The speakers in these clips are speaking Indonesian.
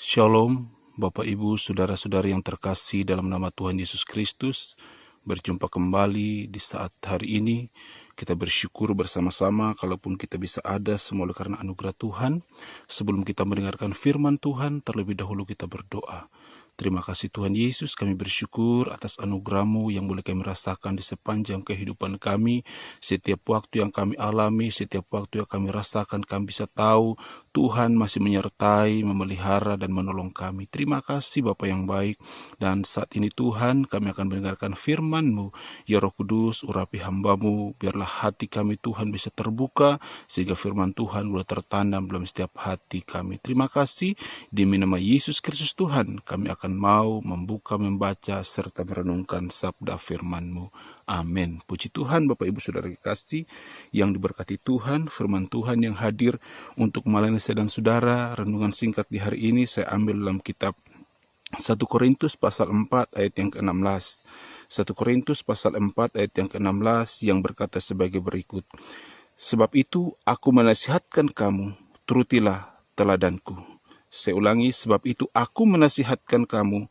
Shalom, Bapak Ibu, Saudara-saudari yang terkasih dalam nama Tuhan Yesus Kristus. Berjumpa kembali di saat hari ini. Kita bersyukur bersama-sama kalaupun kita bisa ada semua oleh karena anugerah Tuhan. Sebelum kita mendengarkan firman Tuhan, terlebih dahulu kita berdoa. Terima kasih Tuhan Yesus, kami bersyukur atas anugerah-Mu yang boleh kami rasakan di sepanjang kehidupan kami. Setiap waktu yang kami alami, setiap waktu yang kami rasakan, kami bisa tahu Tuhan masih menyertai, memelihara, dan menolong kami. Terima kasih Bapa yang baik. Dan saat ini Tuhan, kami akan mendengarkan firman-Mu. Ya Roh Kudus, urapi hamba-Mu, biarlah hati kami Tuhan bisa terbuka, sehingga firman Tuhan boleh tertanam dalam setiap hati kami. Terima kasih, demi nama Yesus Kristus Tuhan, kami akan mau membuka, membaca, serta merenungkan sabda firman-Mu. Amin. Puji Tuhan, Bapak Ibu Saudara kekasih yang diberkati Tuhan, firman Tuhan yang hadir untuk melayani saya dan saudara. Renungan singkat di hari ini saya ambil dalam kitab 1 Korintus pasal 4 ayat yang ke-16. 1 Korintus pasal 4 ayat yang ke-16 yang berkata sebagai berikut. Sebab itu aku menasihatkan kamu, turutilah teladanku. Saya ulangi, sebab itu aku menasihatkan kamu,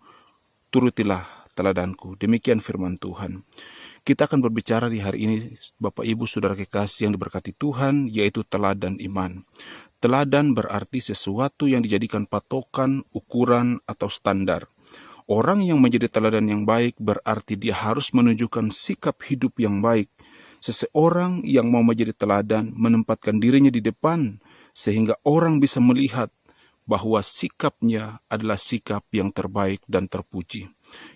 turutilah teladanku. Demikian firman Tuhan. Kita akan berbicara di hari ini, Bapak Ibu Saudara kekasih yang diberkati Tuhan, yaitu teladan iman. Teladan berarti sesuatu yang dijadikan patokan, ukuran, atau standar. Orang yang menjadi teladan yang baik berarti dia harus menunjukkan sikap hidup yang baik. Seseorang yang mau menjadi teladan menempatkan dirinya di depan, sehingga orang bisa melihat bahwa sikapnya adalah sikap yang terbaik dan terpuji.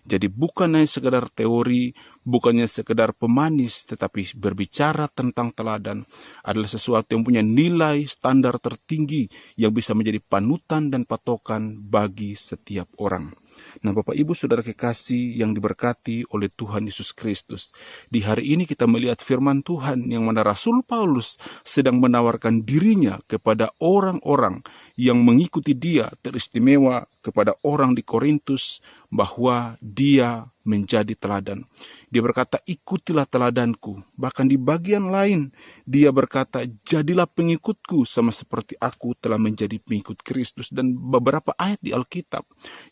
Jadi bukan hanya sekedar teori, bukannya sekedar pemanis, tetapi berbicara tentang teladan adalah sesuatu yang punya nilai standar tertinggi yang bisa menjadi panutan dan patokan bagi setiap orang. Nah, Bapak Ibu Saudara kekasih yang diberkati oleh Tuhan Yesus Kristus, di hari ini kita melihat firman Tuhan yang mana Rasul Paulus sedang menawarkan dirinya kepada orang-orang yang mengikuti dia, teristimewa kepada orang di Korintus, bahwa dia menjadi teladan. Dia berkata, ikutilah teladanku. Bahkan di bagian lain, dia berkata, jadilah pengikutku sama seperti aku telah menjadi pengikut Kristus. Dan beberapa ayat di Alkitab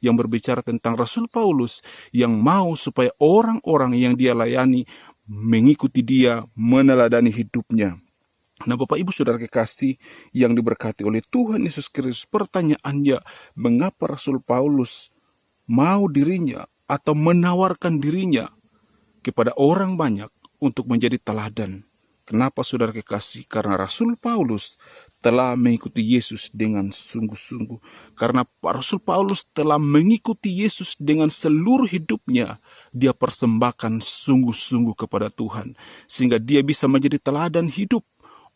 yang berbicara tentang Rasul Paulus yang mau supaya orang-orang yang dia layani mengikuti dia, meneladani hidupnya. Nah, Bapak Ibu Saudara kekasih yang diberkati oleh Tuhan Yesus Kristus, pertanyaannya, mengapa Rasul Paulus mau dirinya atau menawarkan dirinya kepada orang banyak untuk menjadi teladan? Kenapa Saudara kekasih? Karena Rasul Paulus telah mengikuti Yesus dengan sungguh-sungguh. Karena Rasul Paulus telah mengikuti Yesus dengan seluruh hidupnya, dia persembahkan sungguh-sungguh kepada Tuhan, sehingga dia bisa menjadi teladan hidup.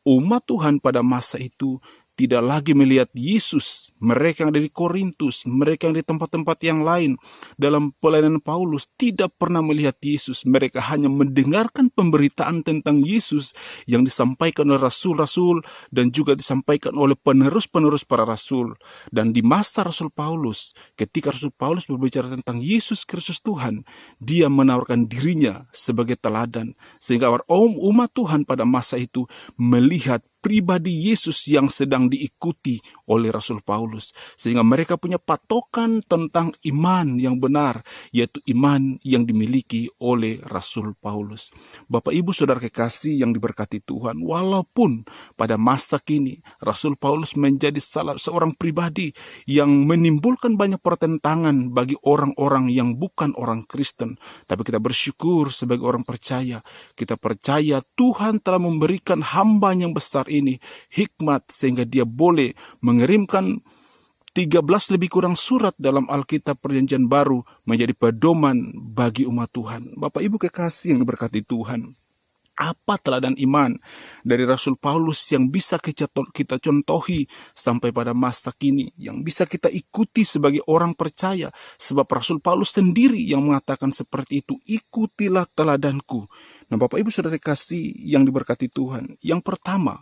Umat Tuhan pada masa itu tidak lagi melihat Yesus. Mereka yang ada di Korintus, mereka yang di tempat-tempat yang lain dalam pelayanan Paulus tidak pernah melihat Yesus. Mereka hanya mendengarkan pemberitaan tentang Yesus yang disampaikan oleh rasul-rasul dan juga disampaikan oleh penerus-penerus para rasul. Dan di masa Rasul Paulus, ketika Rasul Paulus berbicara tentang Yesus Kristus Tuhan, dia menawarkan dirinya sebagai teladan, sehingga umat Tuhan pada masa itu melihat pribadi Yesus yang sedang diikuti oleh Rasul Paulus, sehingga mereka punya patokan tentang iman yang benar, yaitu iman yang dimiliki oleh Rasul Paulus. Bapak Ibu Saudara kekasih yang diberkati Tuhan, walaupun pada masa kini Rasul Paulus menjadi seorang pribadi yang menimbulkan banyak pertentangan bagi orang-orang yang bukan orang Kristen, tapi kita bersyukur sebagai orang percaya. Kita percaya Tuhan telah memberikan hamba yang besar ini hikmat sehingga dia boleh mengirimkan 13 lebih kurang surat dalam Alkitab Perjanjian Baru menjadi pedoman bagi umat Tuhan. Bapak Ibu kekasih yang diberkati Tuhan, apa teladan iman dari Rasul Paulus yang bisa kita contohi sampai pada masa kini, yang bisa kita ikuti sebagai orang percaya? Sebab Rasul Paulus sendiri yang mengatakan seperti itu, ikutilah teladanku. Nah, Bapak Ibu Saudara kasih yang diberkati Tuhan, yang pertama,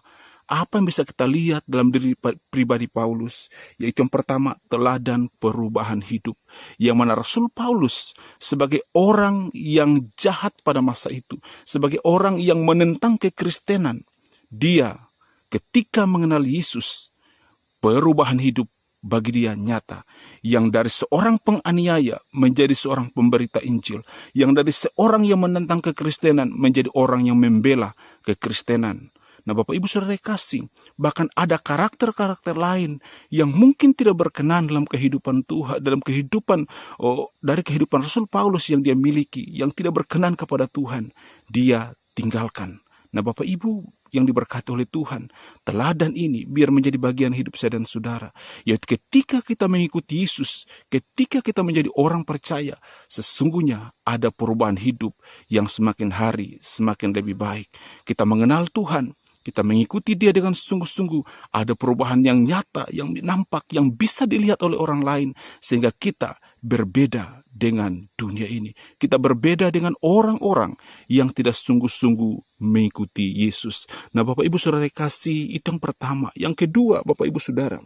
apa yang bisa kita lihat dalam diri pribadi Paulus? Yaitu yang pertama, teladan perubahan hidup. Yang mana Rasul Paulus sebagai orang yang jahat pada masa itu, sebagai orang yang menentang kekristenan, dia ketika mengenal Yesus, perubahan hidup bagi dia nyata. Yang dari seorang penganiaya menjadi seorang pemberita Injil. Yang dari seorang yang menentang kekristenan menjadi orang yang membela kekristenan. Nah Bapak Ibu Saudara kasih, bahkan ada karakter-karakter lain yang mungkin tidak berkenan dalam kehidupan Tuhan, dalam kehidupan dari kehidupan Rasul Paulus yang dia miliki, yang tidak berkenan kepada Tuhan, dia tinggalkan. Nah Bapak Ibu yang diberkati oleh Tuhan, teladan ini biar menjadi bagian hidup saya dan saudara, yaitu ketika kita mengikuti Yesus, ketika kita menjadi orang percaya, sesungguhnya ada perubahan hidup yang semakin hari semakin lebih baik. Kita mengenal Tuhan, kita mengikuti dia dengan sungguh-sungguh, ada perubahan yang nyata, yang nampak, yang bisa dilihat oleh orang lain, sehingga kita berbeda dengan dunia ini. Kita berbeda dengan orang-orang yang tidak sungguh-sungguh mengikuti Yesus. Nah Bapak Ibu Saudara kasih, itu yang pertama. Yang kedua Bapak Ibu Saudara,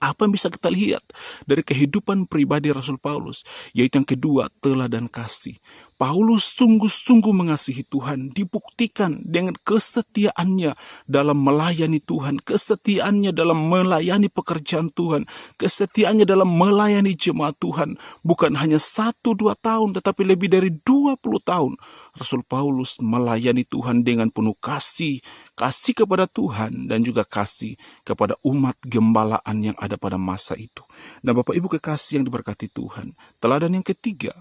apa yang bisa kita lihat dari kehidupan pribadi Rasul Paulus? Yaitu yang kedua, teladan kasih. Paulus sungguh-sungguh mengasihi Tuhan, dibuktikan dengan kesetiaannya dalam melayani Tuhan, kesetiaannya dalam melayani pekerjaan Tuhan, kesetiaannya dalam melayani jemaat Tuhan. Bukan hanya 1-2 tahun, tetapi lebih dari 20 tahun. Rasul Paulus melayani Tuhan dengan penuh kasih, kasih kepada Tuhan dan juga kasih kepada umat gembalaan yang ada pada masa itu. Nah Bapak Ibu kekasih yang diberkati Tuhan, teladan yang ketiga,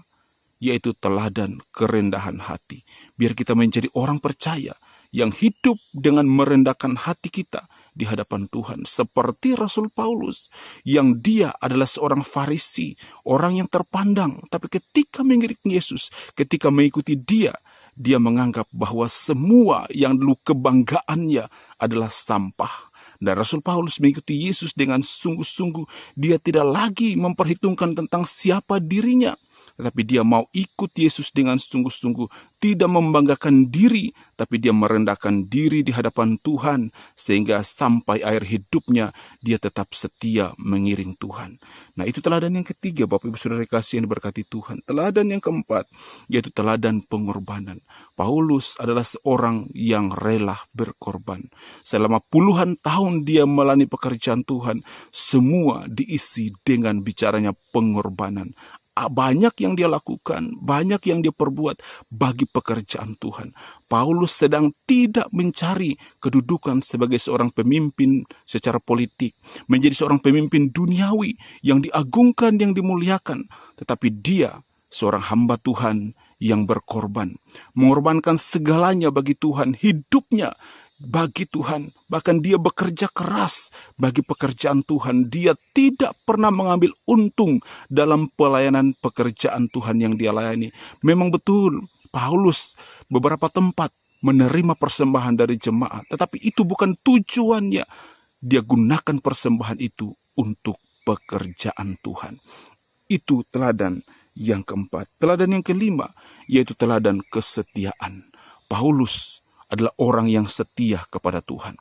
yaitu teladan kerendahan hati. Biar kita menjadi orang percaya yang hidup dengan merendahkan hati kita di hadapan Tuhan. Seperti Rasul Paulus, yang dia adalah seorang Farisi, orang yang terpandang. Tapi ketika mengikuti Yesus, ketika mengikuti dia menganggap bahwa semua yang dulu kebanggaannya adalah sampah. Dan Rasul Paulus mengikuti Yesus dengan sungguh-sungguh. Dia tidak lagi memperhitungkan tentang siapa dirinya, tetapi dia mau ikut Yesus dengan sungguh-sungguh. Tidak membanggakan diri, tapi dia merendahkan diri di hadapan Tuhan. Sehingga sampai akhir hidupnya dia tetap setia mengiring Tuhan. Nah itu teladan yang ketiga Bapak Ibu Saudara kasih yang diberkati Tuhan. Teladan yang keempat, yaitu teladan pengorbanan. Paulus adalah seorang yang rela berkorban. Selama puluhan tahun dia melayani pekerjaan Tuhan, semua diisi dengan bicaranya pengorbanan. Banyak yang dia lakukan, banyak yang dia perbuat bagi pekerjaan Tuhan. Paulus sedang tidak mencari kedudukan sebagai seorang pemimpin secara politik, menjadi seorang pemimpin duniawi yang diagungkan, yang dimuliakan. Tetapi dia seorang hamba Tuhan yang berkorban, mengorbankan segalanya bagi Tuhan, hidupnya bagi Tuhan. Bahkan dia bekerja keras bagi pekerjaan Tuhan. Dia tidak pernah mengambil untung dalam pelayanan pekerjaan Tuhan yang dia layani. Memang betul Paulus beberapa tempat menerima persembahan dari jemaat, tetapi itu bukan tujuannya. Dia gunakan persembahan itu untuk pekerjaan Tuhan. Itu teladan yang keempat. Teladan yang kelima, yaitu teladan kesetiaan. Paulus adalah orang yang setia kepada Tuhan.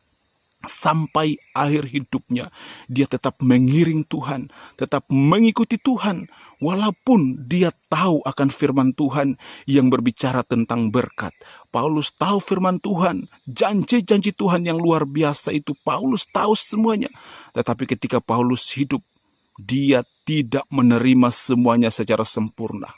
Sampai akhir hidupnya dia tetap mengiring Tuhan, tetap mengikuti Tuhan, walaupun dia tahu akan firman Tuhan yang berbicara tentang berkat. Paulus tahu firman Tuhan, janji-janji Tuhan yang luar biasa itu Paulus tahu semuanya. Tetapi ketika Paulus hidup, dia tidak menerima semuanya secara sempurna.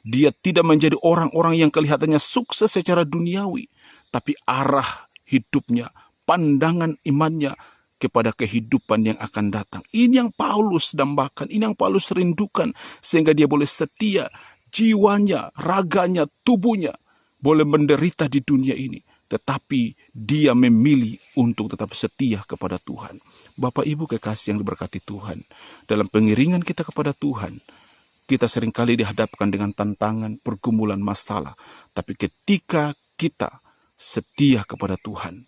Dia tidak menjadi orang-orang yang kelihatannya sukses secara duniawi, tapi arah hidupnya, pandangan imannya kepada kehidupan yang akan datang. Ini yang Paulus dambakan, ini yang Paulus rindukan, sehingga dia boleh setia, jiwanya, raganya, tubuhnya boleh menderita di dunia ini, tetapi dia memilih untuk tetap setia kepada Tuhan. Bapak Ibu kekasih yang diberkati Tuhan, dalam pengiringan kita kepada Tuhan, kita seringkali dihadapkan dengan tantangan, pergumulan, masalah. Tapi ketika kita setia kepada Tuhan,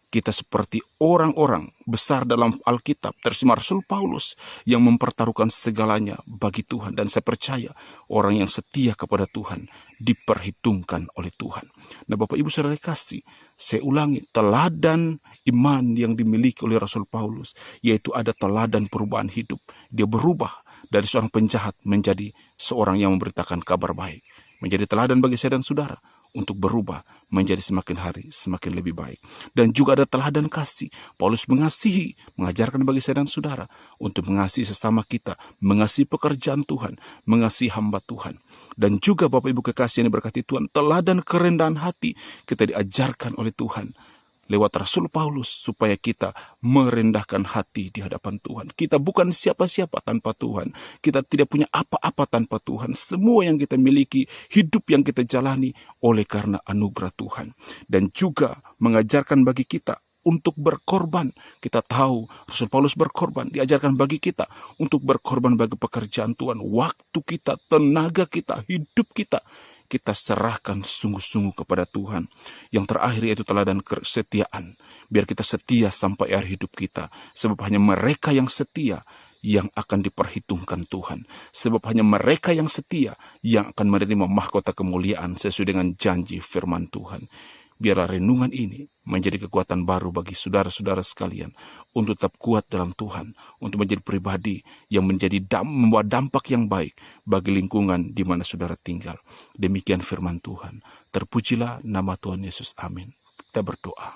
kita seperti orang-orang besar dalam Alkitab, terutama Rasul Paulus yang mempertaruhkan segalanya bagi Tuhan. Dan saya percaya orang yang setia kepada Tuhan diperhitungkan oleh Tuhan. Nah Bapak Ibu Saudara kasih, saya ulangi, teladan iman yang dimiliki oleh Rasul Paulus, yaitu ada teladan perubahan hidup. Dia berubah dari seorang penjahat menjadi seorang yang memberitakan kabar baik. Menjadi teladan bagi saya dan saudara, untuk berubah menjadi semakin hari semakin lebih baik. Dan juga ada teladan kasih. Paulus mengasihi, mengajarkan bagi saya dan saudara untuk mengasihi sesama kita, mengasihi pekerjaan Tuhan, mengasihi hamba Tuhan. Dan juga Bapak Ibu kekasih yang diberkati Tuhan, teladan kerendahan hati kita diajarkan oleh Tuhan lewat Rasul Paulus supaya kita merendahkan hati di hadapan Tuhan. Kita bukan siapa-siapa tanpa Tuhan. Kita tidak punya apa-apa tanpa Tuhan. Semua yang kita miliki, hidup yang kita jalani oleh karena anugerah Tuhan. Dan juga mengajarkan bagi kita untuk berkorban. Kita tahu Rasul Paulus berkorban, diajarkan bagi kita untuk berkorban bagi pekerjaan Tuhan. Waktu kita, tenaga kita, hidup kita serahkan sungguh-sungguh kepada Tuhan. Yang terakhir yaitu teladan kesetiaan. Biar kita setia sampai akhir hidup kita. Sebab hanya mereka yang setia yang akan diperhitungkan Tuhan. Sebab hanya mereka yang setia yang akan menerima mahkota kemuliaan sesuai dengan janji firman Tuhan. Biarlah renungan ini menjadi kekuatan baru bagi saudara-saudara sekalian untuk tetap kuat dalam Tuhan, untuk menjadi pribadi yang membawa dampak yang baik bagi lingkungan di mana saudara tinggal. Demikian firman Tuhan. Terpujilah nama Tuhan Yesus. Amin. Kita berdoa.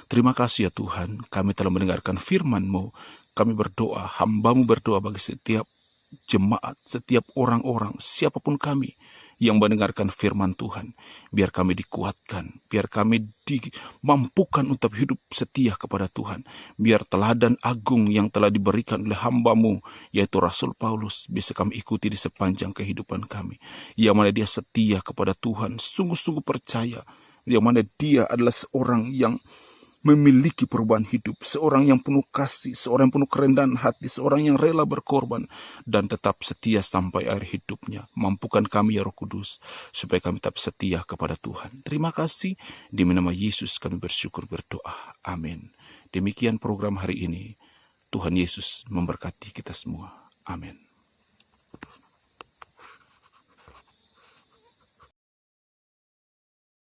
Terima kasih ya Tuhan, kami telah mendengarkan firman-Mu. Kami berdoa, hamba-Mu berdoa bagi setiap jemaat, setiap orang-orang, siapapun kami yang mendengarkan firman Tuhan. Biar kami dikuatkan, biar kami dimampukan untuk hidup setia kepada Tuhan. Biar teladan agung yang telah diberikan oleh hamba-Mu, yaitu Rasul Paulus, bisa kami ikuti di sepanjang kehidupan kami. Yang mana dia setia kepada Tuhan, sungguh-sungguh percaya. Yang mana dia adalah seorang yang memiliki perubahan hidup, seorang yang penuh kasih, seorang yang penuh kerendahan hati, seorang yang rela berkorban dan tetap setia sampai akhir hidupnya. Mampukan kami ya Roh Kudus supaya kami tetap setia kepada Tuhan. Terima kasih, di nama Yesus kami bersyukur berdoa. Amin. Demikian program hari ini. Tuhan Yesus memberkati kita semua. Amin.